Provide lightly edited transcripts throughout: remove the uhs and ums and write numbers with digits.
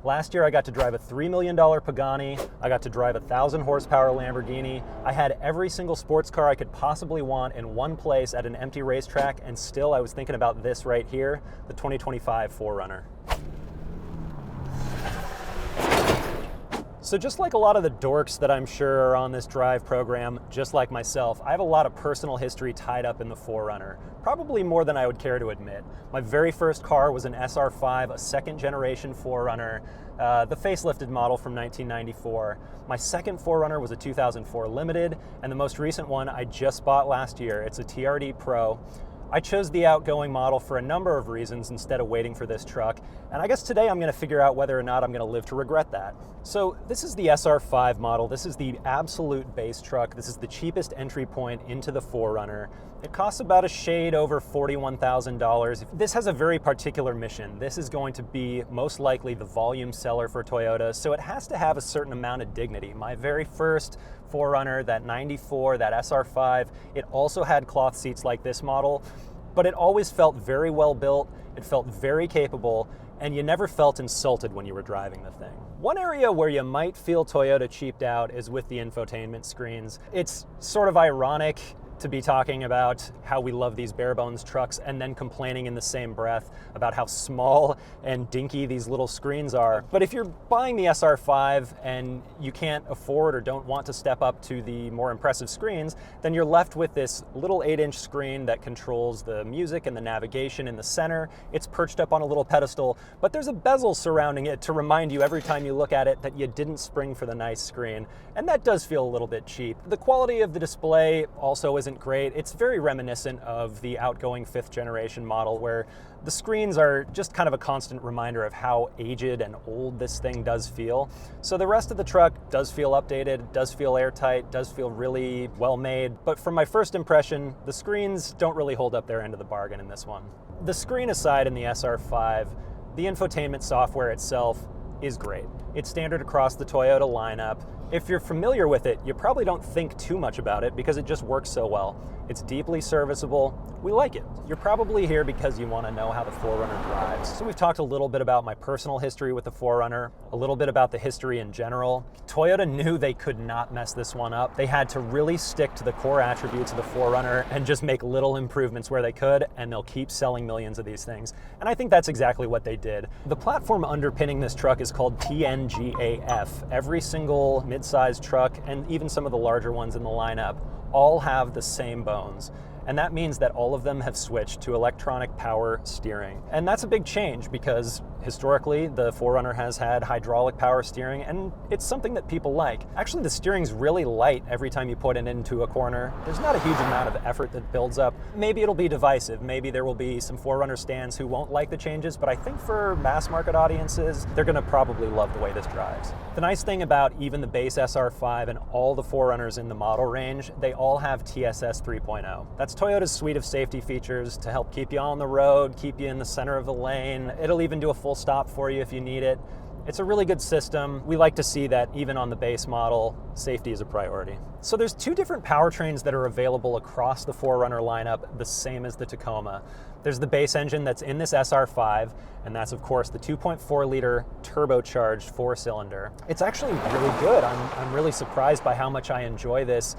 Last year I got to drive a $3 million Pagani, I got to drive a 1,000 horsepower Lamborghini, I had every single sports car I could possibly want in one place at an empty racetrack, and still I was thinking about this right here, the 2025 4Runner. So just like a lot of the dorks that I'm sure are on this drive program, just like myself, I have a lot of personal history tied up in the 4Runner, probably more than I would care to admit. My very first car was an SR5, a second generation 4Runner, the facelifted model from 1994. My second 4Runner was a 2004 Limited, and the most recent one I just bought last year. It's a TRD Pro. I chose the outgoing model for a number of reasons instead of waiting for this truck, and I guess today I'm going to figure out whether or not I'm going to live to regret that. So this is the SR5 model. This is the absolute base truck. This is the cheapest entry point into the 4Runner. It costs about a shade over $41,000. This has a very particular mission. This is going to be most likely the volume seller for Toyota, so it has to have a certain amount of dignity. My very first 4Runner, that 94, that SR5, it also had cloth seats like this model, but it always felt very well built, it felt very capable, and you never felt insulted when you were driving the thing. One area where you might feel Toyota cheaped out is with the infotainment screens. It's sort of ironic to be talking about how we love these bare bones trucks and then complaining in the same breath about how small and dinky these little screens are. But if you're buying the SR5 and you can't afford or don't want to step up to the more impressive screens, then you're left with this little 8-inch screen that controls the music and the navigation in the center. It's perched up on a little pedestal, but there's a bezel surrounding it to remind you every time you look at it that you didn't spring for the nice screen. And that does feel a little bit cheap. The quality of the display also isn't great. It's very reminiscent of the outgoing 5th generation model where the screens are just kind of a constant reminder of how aged and old this thing does feel. So the rest of the truck does feel updated, does feel airtight, does feel really well made, but from my first impression, the screens don't really hold up their end of the bargain in this one. The screen aside in the SR5, the infotainment software itself is great. It's standard across the Toyota lineup. If you're familiar with it, you probably don't think too much about it because it just works so well. It's deeply serviceable. We like it. You're probably here because you want to know how the 4Runner drives. So we've talked a little bit about my personal history with the 4Runner, a little bit about the history in general. Toyota knew they could not mess this one up. They had to really stick to the core attributes of the 4Runner and just make little improvements where they could, and they'll keep selling millions of these things. And I think that's exactly what they did. The platform underpinning this truck is called TNGAF. Every single mid-sized truck, and even some of the larger ones in the lineup, all have the same bones. And that means that all of them have switched to electronic power steering. And that's a big change because historically the 4Runner has had hydraulic power steering, and it's something that people like. Actually, the steering's really light every time you put it into a corner. There's not a huge amount of effort that builds up. Maybe it'll be divisive. Maybe there will be some 4Runner stands who won't like the changes, but I think for mass market audiences, they're gonna probably love the way this drives. The nice thing about even the base SR5 and all the 4Runners in the model range, they all have TSS 3.0. That's Toyota's suite of safety features to help keep you on the road, keep you in the center of the lane. It'll even do a full stop for you if you need it. It's a really good system. We like to see that even on the base model, safety is a priority. So there's two different powertrains that are available across the 4Runner lineup, the same as the Tacoma. There's the base engine that's in this SR5, and that's of course the 2.4 liter turbocharged 4-cylinder. It's actually really good. I'm really surprised by how much I enjoy this.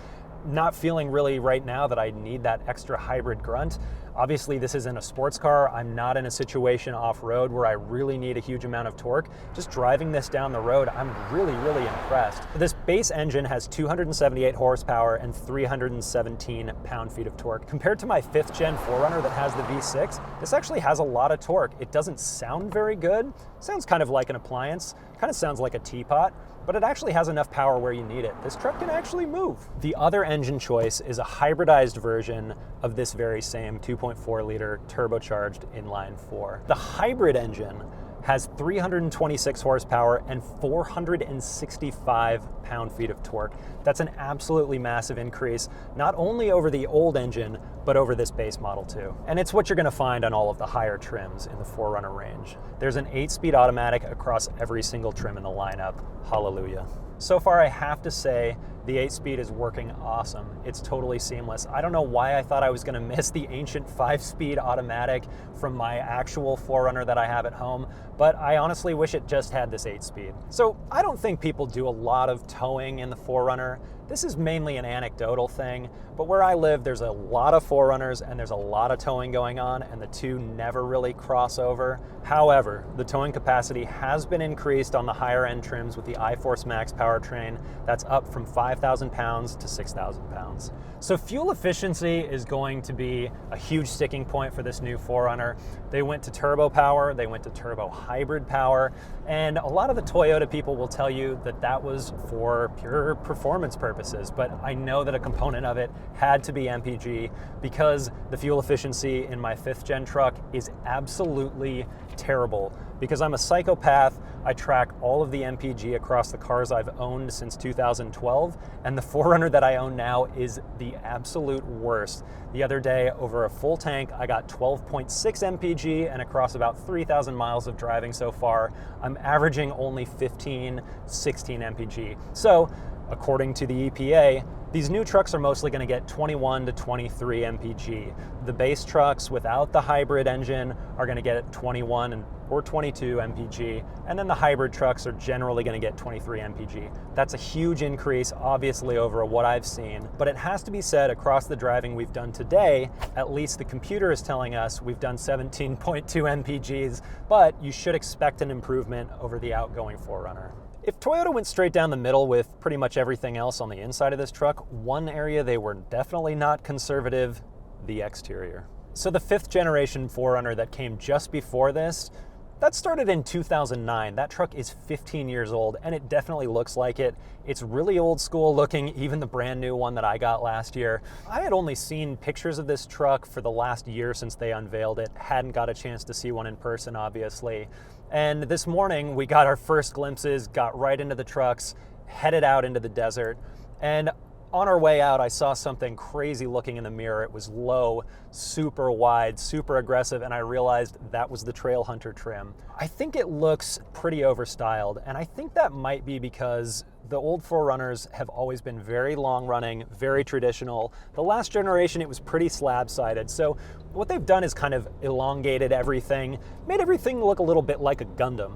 Not feeling really right now that I need that extra hybrid grunt. Obviously this isn't a sports car. I'm not in a situation off-road where I really need a huge amount of torque. Just driving this down the road, I'm really impressed. This base engine has 278 horsepower and 317 pound-feet of torque. Compared to my 5th gen 4Runner that has the V6, this actually has a lot of torque. It doesn't sound very good. Sounds kind of like an appliance, kind of sounds like a teapot, but it actually has enough power where you need it. This truck can actually move. The other engine choice is a hybridized version of this very same 2.4 liter turbocharged inline-four. The hybrid engine has 326 horsepower and 465 pound-feet of torque. That's an absolutely massive increase, not only over the old engine, but over this base model too. And it's what you're gonna find on all of the higher trims in the 4Runner range. There's an 8-speed automatic across every single trim in the lineup. Hallelujah. So far, I have to say, the 8-speed is working awesome. It's totally seamless. I don't know why I thought I was gonna miss the ancient 5-speed automatic from my actual 4Runner that I have at home, but I honestly wish it just had this 8-speed. So I don't think people do a lot of towing in the 4Runner. This is mainly an anecdotal thing, but where I live, there's a lot of 4Runners and there's a lot of towing going on, and the two never really cross over. However, the towing capacity has been increased on the higher end trims with the iForce Max powertrain. That's up from 5,000 pounds to 6,000 pounds. So fuel efficiency is going to be a huge sticking point for this new 4Runner. They went to turbo power, they went to turbo hybrid power, and a lot of the Toyota people will tell you that that was for pure performance purposes, but I know that a component of it had to be MPG because the fuel efficiency in my 5th gen truck is absolutely terrible. Because I'm a psychopath, I track all of the MPG across the cars I've owned since 2012, and the 4Runner that I own now is the absolute worst. The other day, over a full tank, I got 12.6 MPG, and across about 3,000 miles of driving so far, I'm averaging only 15, 16 MPG. So, according to the EPA, these new trucks are mostly going to get 21 to 23 MPG. The base trucks without the hybrid engine are going to get 21 or 22 MPG, and then the hybrid trucks are generally going to get 23 MPG. That's a huge increase, obviously, over what I've seen, but it has to be said, across the driving we've done today, at least the computer is telling us we've done 17.2 MPGs, but you should expect an improvement over the outgoing 4Runner. If Toyota went straight down the middle with pretty much everything else on the inside of this truck, one area they were definitely not conservative: the exterior. So the 5th generation 4Runner that came just before this, that started in 2009. That truck is 15 years old, and it definitely looks like it. It's really old school looking, even the brand new one that I got last year. I had only seen pictures of this truck for the last year since they unveiled it. Hadn't got a chance to see one in person, obviously. And this morning, we got our first glimpses, got right into the trucks, headed out into the desert, and on our way out, I saw something crazy looking in the mirror. It was low, super wide, super aggressive, and I realized that was the Trail Hunter trim. I think it looks pretty overstyled, and I think that might be because the old 4Runners have always been very long-running, very traditional. The last generation, it was pretty slab-sided, so what they've done is kind of elongated everything, made everything look a little bit like a Gundam.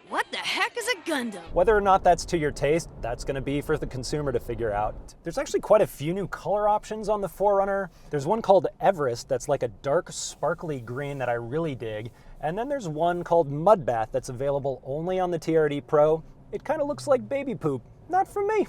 What the heck is a Gundam? Whether or not that's to your taste, that's going to be for the consumer to figure out. There's actually quite a few new color options on the 4Runner. There's one called Everest that's like a dark, sparkly green that I really dig. And then there's one called Mudbath that's available only on the TRD Pro. It kind of looks like baby poop. Not for me.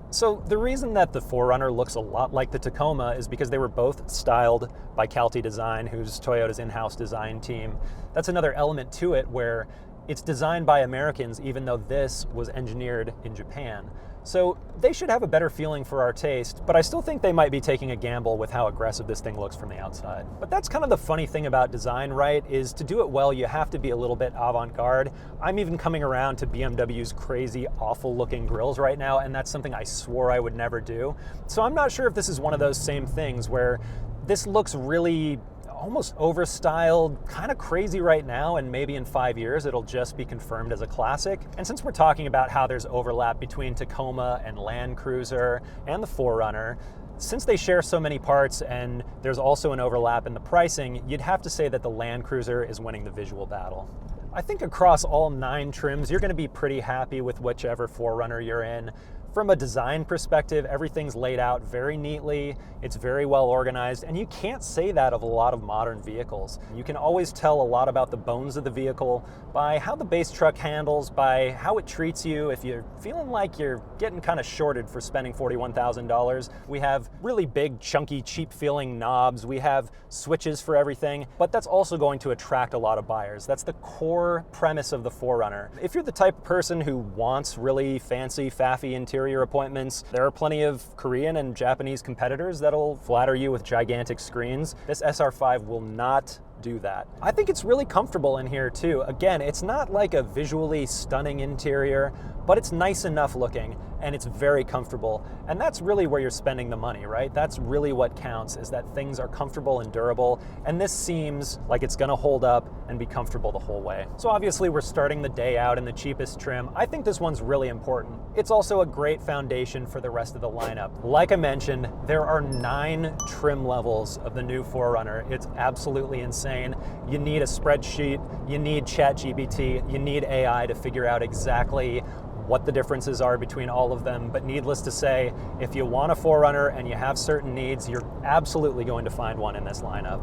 So the reason that the 4Runner looks a lot like the Tacoma is because they were both styled by Calty Design, who's Toyota's in-house design team. That's another element to it where it's designed by Americans, even though this was engineered in Japan. So they should have a better feeling for our taste, but I still think they might be taking a gamble with how aggressive this thing looks from the outside. But that's kind of the funny thing about design, right? Is to do it well, you have to be a little bit avant-garde. I'm even coming around to BMW's crazy, awful looking grills right now, and that's something I swore I would never do. So I'm not sure if this is one of those same things where this looks really almost overstyled, kind of crazy right now, and maybe in 5 years it'll just be confirmed as a classic. And since we're talking about how there's overlap between Tacoma and Land Cruiser and the 4Runner, since they share so many parts and there's also an overlap in the pricing, you'd have to say that the Land Cruiser is winning the visual battle. I think across all 9 trims, you're going to be pretty happy with whichever 4Runner you're in. From a design perspective, everything's laid out very neatly, it's very well organized, and you can't say that of a lot of modern vehicles. You can always tell a lot about the bones of the vehicle by how the base truck handles, by how it treats you. If you're feeling like you're getting kind of shorted for spending $41,000, we have really big, chunky, cheap-feeling knobs, we have switches for everything, but that's also going to attract a lot of buyers. That's the core premise of the 4Runner. If you're the type of person who wants really fancy, faffy interior appointments, there are plenty of Korean and Japanese competitors that'll flatter you with gigantic screens. This SR5 will not do that. I think it's really comfortable in here too. Again, it's not like a visually stunning interior, but it's nice enough looking and it's very comfortable. And that's really where you're spending the money, right? That's really what counts, is that things are comfortable and durable. And this seems like it's gonna hold up and be comfortable the whole way. So obviously we're starting the day out in the cheapest trim. I think this one's really important. It's also a great foundation for the rest of the lineup. Like I mentioned, there are 9 trim levels of the new 4Runner. It's absolutely insane. You need a spreadsheet, you need ChatGPT, you need AI to figure out exactly what the differences are between all of them. But needless to say, if you want a 4Runner and you have certain needs, you're absolutely going to find one in this lineup.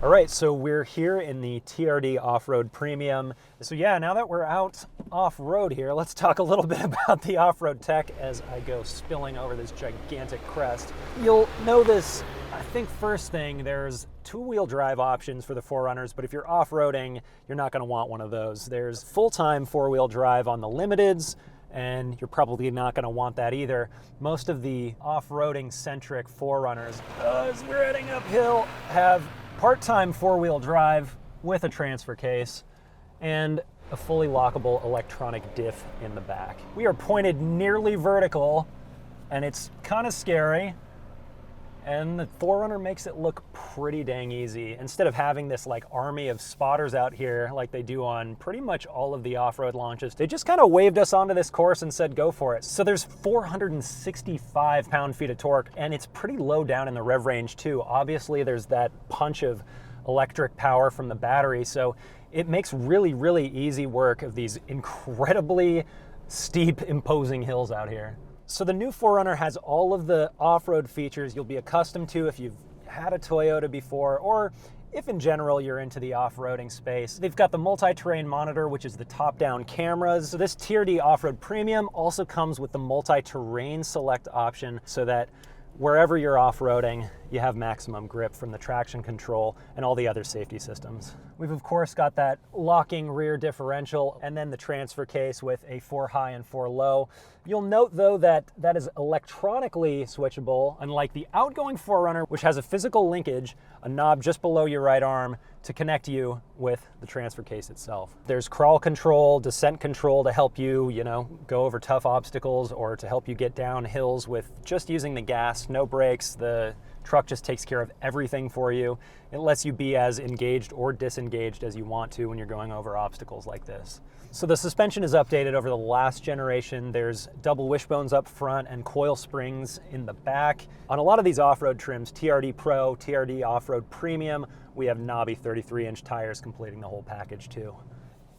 All right, so we're here in the TRD Off-Road Premium. So yeah, now that we're out off-road here, let's talk a little bit about the off-road tech as I go spilling over this gigantic crest. You'll know this, I think first thing, there's 2-wheel drive options for the 4Runners, but if you're off-roading, you're not gonna want one of those. There's full-time 4-wheel drive on the Limiteds, and you're probably not gonna want that either. Most of the off-roading centric 4Runners, as we're heading uphill, have part-time 4-wheel drive with a transfer case and a fully lockable electronic diff in the back. We are pointed nearly vertical and it's kind of scary, and the 4Runner makes it look pretty dang easy. Instead of having this like army of spotters out here like they do on pretty much all of the off-road launches, they just kind of waved us onto this course and said go for it. So there's 465 pound-feet of torque, and it's pretty low down in the rev range too. Obviously there's that punch of electric power from the battery, so it makes really, really easy work of these incredibly steep, imposing hills out here. So the new 4Runner has all of the off-road features you'll be accustomed to if you've had a Toyota before, or if in general you're into the off-roading space. They've got the multi-terrain monitor, which is the top-down cameras. So this TRD Off-Road Premium also comes with the multi-terrain select option so that wherever you're off-roading, you have maximum grip from the traction control and all the other safety systems. We've of course got that locking rear differential and then the transfer case with a 4 high and 4 low. You'll note though that that is electronically switchable, unlike the outgoing 4Runner, which has a physical linkage, a knob just below your right arm to connect you with the transfer case itself. There's crawl control, descent control to help you, go over tough obstacles or to help you get down hills with just using the gas, no brakes. The truck just takes care of everything for you. It lets you be as engaged or disengaged as you want to when you're going over obstacles like this. So the suspension is updated over the last generation. There's double wishbones up front and coil springs in the back. On a lot of these off-road trims, TRD Pro, TRD Off-Road Premium, we have knobby 33-inch tires completing the whole package too.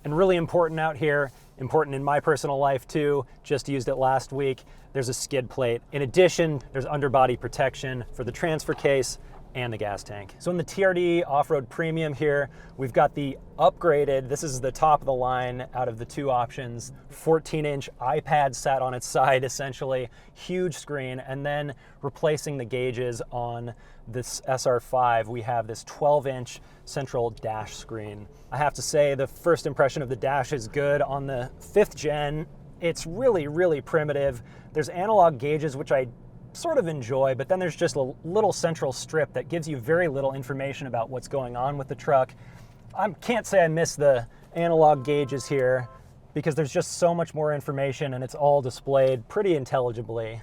And really important out here, important in my personal life too, just used it last week, there's a skid plate. In addition, there's underbody protection for the transfer case and the gas tank. So in the TRD Off-Road Premium here, we've got the upgraded, this is the top of the line out of the 2 options, 14-inch iPad sat on its side essentially, huge screen, and then replacing the gauges on this SR5, we have this 12-inch central dash screen. I have to say the first impression of the dash is good. On the 5th gen, it's really, really primitive. There's analog gauges, which I sort of enjoy, but then there's just a little central strip that gives you very little information about what's going on with the truck. I can't say I miss the analog gauges here because there's just so much more information and it's all displayed pretty intelligibly.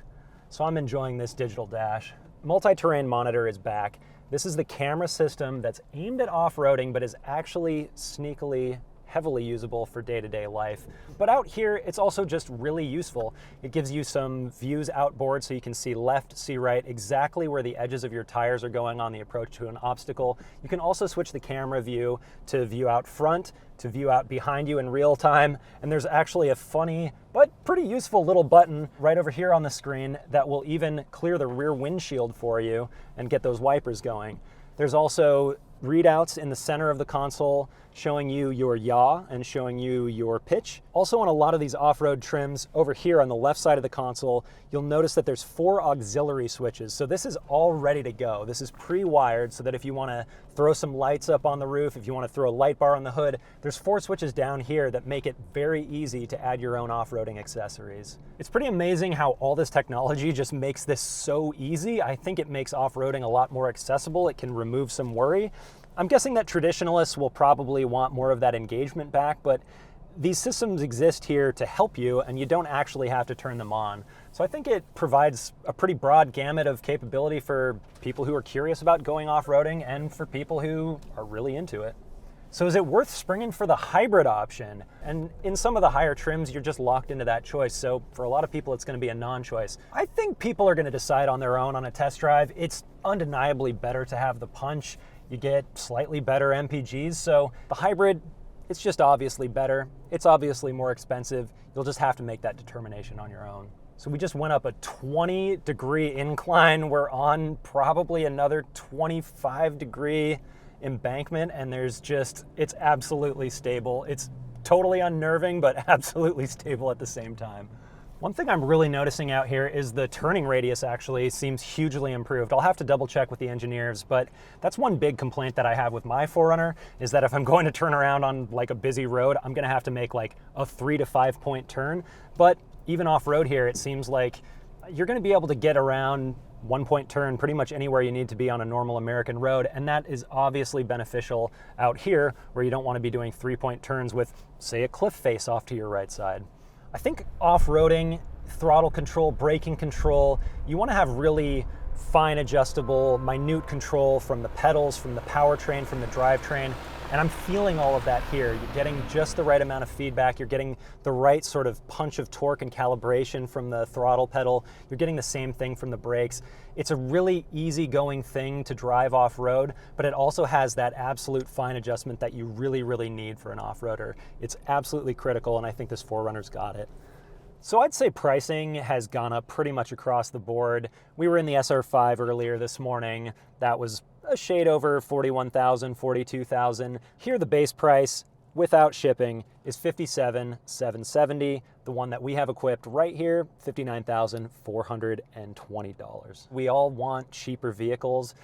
So I'm enjoying this digital dash. Multi-terrain monitor is back. This is the camera system that's aimed at off-roading but is actually sneakily heavily usable for day-to-day life. But out here, it's also just really useful. It gives you some views outboard so you can see left, see right, exactly where the edges of your tires are going on the approach to an obstacle. You can also switch the camera view to view out front, to view out behind you in real time. And there's actually a funny but pretty useful little button right over here on the screen that will even clear the rear windshield for you and get those wipers going. There's also readouts in the center of the console showing you your yaw and showing you your pitch. Also on a lot of these off-road trims, over here on the left side of the console, you'll notice that there's 4 auxiliary switches. So this is all ready to go. This is pre-wired so that if you want to throw some lights up on the roof, if you want to throw a light bar on the hood, there's 4 switches down here that make it very easy to add your own off-roading accessories. It's pretty amazing how all this technology just makes this so easy. I think it makes off-roading a lot more accessible. It can remove some worry. I'm guessing that traditionalists will probably want more of that engagement back, but these systems exist here to help you, and you don't actually have to turn them on. So I think it provides a pretty broad gamut of capability for people who are curious about going off-roading and for people who are really into it. So is it worth springing for the hybrid option? And in some of the higher trims, you're just locked into that choice. So for a lot of people, it's going to be a non-choice. I think people are going to decide on their own on a test drive. It's undeniably better to have the punch. You get slightly better MPGs. So the hybrid, it's just obviously better. It's obviously more expensive. You'll just have to make that determination on your own. So we just went up a 20-degree incline. We're on probably another 25-degree embankment, and it's absolutely stable. It's totally unnerving, but absolutely stable at the same time. One thing I'm really noticing out here is the turning radius actually seems hugely improved. I'll have to double check with the engineers, but that's one big complaint that I have with my 4Runner is that if I'm going to turn around on like a busy road, I'm gonna have to make like a 3 to 5 point turn. But even off-road here, it seems like you're gonna be able to get around 1 point turn pretty much anywhere you need to be on a normal American road, and that is obviously beneficial out here where you don't want to be doing 3 point turns with, say, a cliff face off to your right side. I think off-roading, throttle control, braking control, you want to have really fine adjustable, minute control from the pedals, from the powertrain, from the drivetrain. And I'm feeling all of that here. You're getting just the right amount of feedback. You're getting the right sort of punch of torque and calibration from the throttle pedal. You're getting the same thing from the brakes. It's a really easygoing thing to drive off-road, but it also has that absolute fine adjustment that you really, really need for an off-roader. It's absolutely critical, and I think this 4Runner's got it. So I'd say pricing has gone up pretty much across the board. We were in the SR5 earlier this morning. That was a shade over $41,000, $42,000. Here the base price without shipping is $57,770. The one that we have equipped right here, $59,420. We all want cheaper vehicles,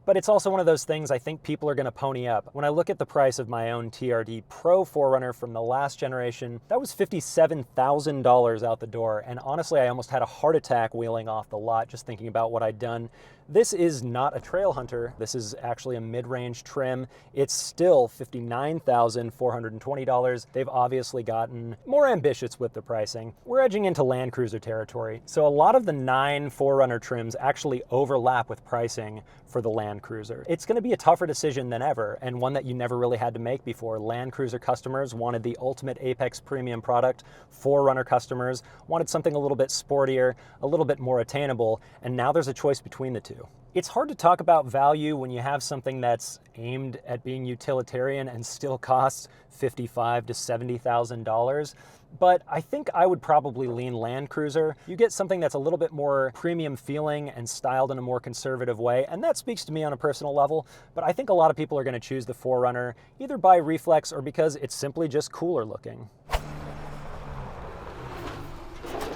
but it's also one of those things I think people are going to pony up. When I look at the price of my own TRD Pro 4Runner from the last generation, that was $57,000 out the door, and honestly I almost had a heart attack wheeling off the lot just thinking about what I'd done. This is not a trail hunter. This is actually a mid-range trim. It's still $59,420. They've obviously gotten more ambitious with the pricing. We're edging into Land Cruiser territory. So a lot of the 9 4Runner trims actually overlap with pricing for the Land Cruiser. It's going to be a tougher decision than ever, and one that you never really had to make before. Land Cruiser customers wanted the ultimate Apex premium product. 4Runner customers wanted something a little bit sportier, a little bit more attainable, and now there's a choice between the two. It's hard to talk about value when you have something that's aimed at being utilitarian and still costs $55,000 to $70,000. But I think I would probably lean Land Cruiser. You get something that's a little bit more premium feeling and styled in a more conservative way, and that speaks to me on a personal level, but I think a lot of people are going to choose the 4Runner either by reflex or because it's simply just cooler looking.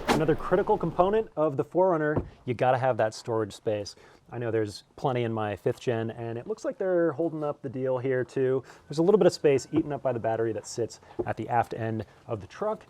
Another critical component of the 4Runner, you gotta have that storage space. I know there's plenty in my 5th gen, and it looks like they're holding up the deal here too. There's a little bit of space eaten up by the battery that sits at the aft end of the truck,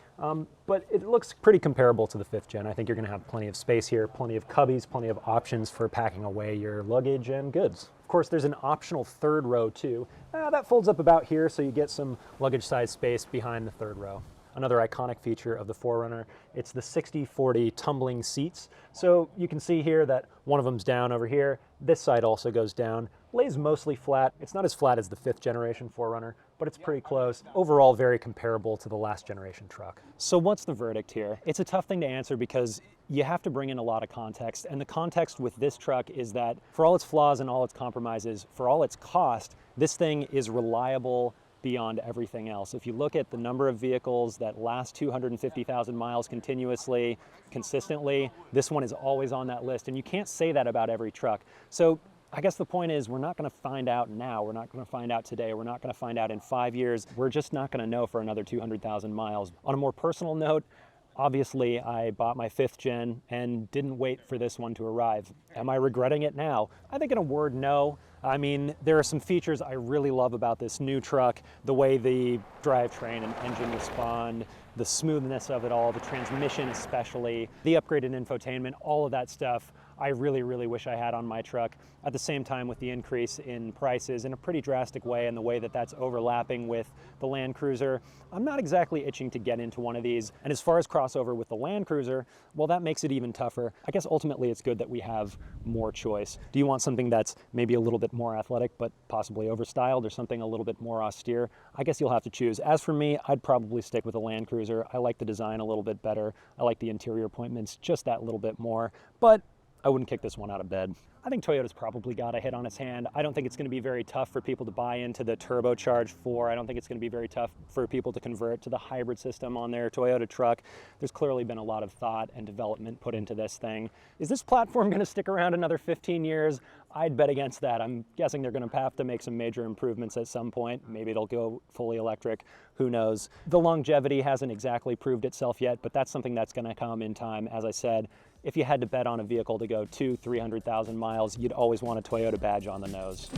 but it looks pretty comparable to the 5th gen. I think you're gonna have plenty of space here, plenty of cubbies, plenty of options for packing away your luggage and goods. Of course, there's an optional 3rd row too. That folds up about here, so you get some luggage size space behind the 3rd row. Another iconic feature of the 4Runner, it's the 60/40 tumbling seats. So you can see here that one of them's down over here. This side also goes down, lays mostly flat. It's not as flat as the 5th generation 4Runner, but it's pretty close. Overall, very comparable to the last generation truck. So what's the verdict here? It's a tough thing to answer because you have to bring in a lot of context, and the context with this truck is that for all its flaws and all its compromises, for all its cost, this thing is reliable beyond everything else. If you look at the number of vehicles that last 250,000 miles continuously, consistently, this one is always on that list, and you can't say that about every truck. So I guess the point is we're not going to find out now. We're not going to find out today. We're not going to find out in 5 years. We're just not going to know for another 200,000 miles. On a more personal note, obviously I bought my 5th gen and didn't wait for this one to arrive. Am I regretting it now? I think in a word, no. I mean, there are some features I really love about this new truck, the way the drivetrain and engine respond, the smoothness of it all, the transmission especially, the upgraded infotainment, all of that stuff I really, really wish I had on my truck. At the same time, with the increase in prices in a pretty drastic way and the way that that's overlapping with the Land Cruiser, I'm not exactly itching to get into one of these. And as far as crossover with the Land Cruiser, well, that makes it even tougher. I guess ultimately it's good that we have more choice. Do you want something that's maybe a little bit more athletic, but possibly overstyled, or something a little bit more austere? I guess you'll have to choose. As for me, I'd probably stick with the Land Cruiser. I like the design a little bit better. I like the interior appointments just that little bit more, but I wouldn't kick this one out of bed. I think Toyota's probably got a hit on its hand. I don't think it's going to be very tough for people to buy into the turbocharged 4. I don't think it's going to be very tough for people to convert to the hybrid system on their Toyota truck. There's clearly been a lot of thought and development put into this thing. Is this platform going to stick around another 15 years? I'd bet against that. I'm guessing they're going to have to make some major improvements at some point. Maybe it'll go fully electric. Who knows? The longevity hasn't exactly proved itself yet, but that's something that's going to come in time. As I said, if you had to bet on a vehicle to go 200,000 to 300,000 miles, you'd always want a Toyota badge on the nose.